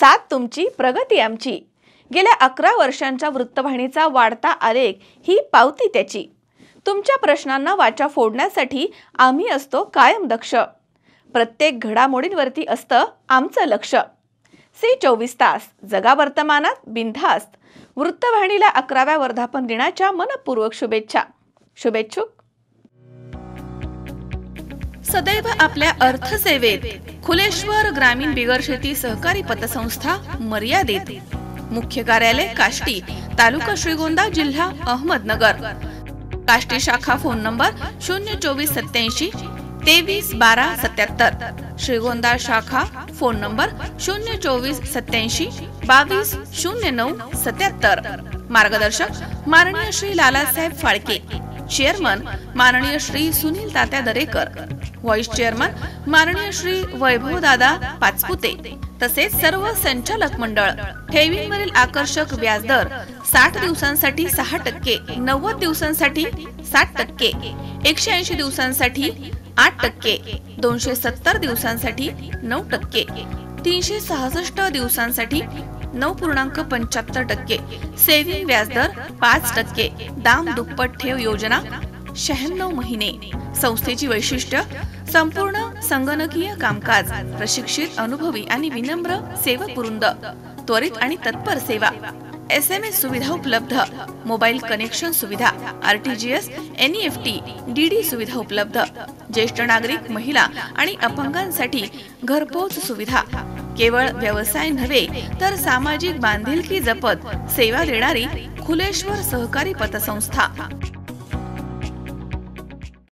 साथ तुमची प्रगती आमची। गेल्या 11 वर्षांच्या वृत्तवाहिनीचा वाढता आलेख ही पावती त्याची। तुमच्या प्रश्नांना वाचा फोडण्यासाठी आम्ही असतो कायम दक्ष। प्रत्येक घडामोडींवरती असतं आमचं लक्ष। C24 तास जगा वर्तमानात बिनधास्त। वृत्तवाहिनीला 11व्या वर्धापन दिनाच्या मनपूर्वक शुभेच्छा। शुभेच्छुक सदैव आपल्या अर्थसेवेत खुलेश्वर ग्रामीण बिगर शेती सहकारी पतसंस्था मर्यादित। मुख्य कार्यालय काष्टी, तालुका श्रीगोंदा, जिल्हा अहमदनगर। काष्टी शाखा फोन नंबर 02487 231277। श्रीगोंदा शाखा फोन नंबर 02487 220977। मार्गदर्शक माननीय श्री लालासाहेब फाळके। चेअरमन माननीय श्री सुनील तात्या दरेकर। व्हाइस चेअरमन माननीय श्री वैभव दादा पाचपुते। तसेच सर्व संचालक मंडळ। ठेवींवरील आकर्षक व्याजदर 60 दिवसांसाठी 6%, 90 दिवसांसाठी 7%, 180 दिवसांसाठी 8%, 270 दिवसांसाठी 9%, 366 दिवसांसाठी 9.75%, सेविंग व्याजदर 5%, दाम दुप्पट ठेव योजना 96 महिने। संस्थेची वैशिष्ट्य संपूर्ण संगणकीय कामकाज, प्रशिक्षित अनुभवी आणि विनम्र सेवक, त्वरित आणि तत्पर सेवा, SMS सुविधा उपलब्ध, मोबाईल कनेक्शन सुविधा, RTGS, NEFT, DD सुविधा उपलब्ध, ज्येष्ठ नागरिक, महिला आणि अपंगांसाठी घरपोच सुविधा। केवळ व्यवसाय नव्हे तर सामाजिक बांधिलकी जपत सेवा देणारी खुलेश्वर सहकारी पतसंस्था।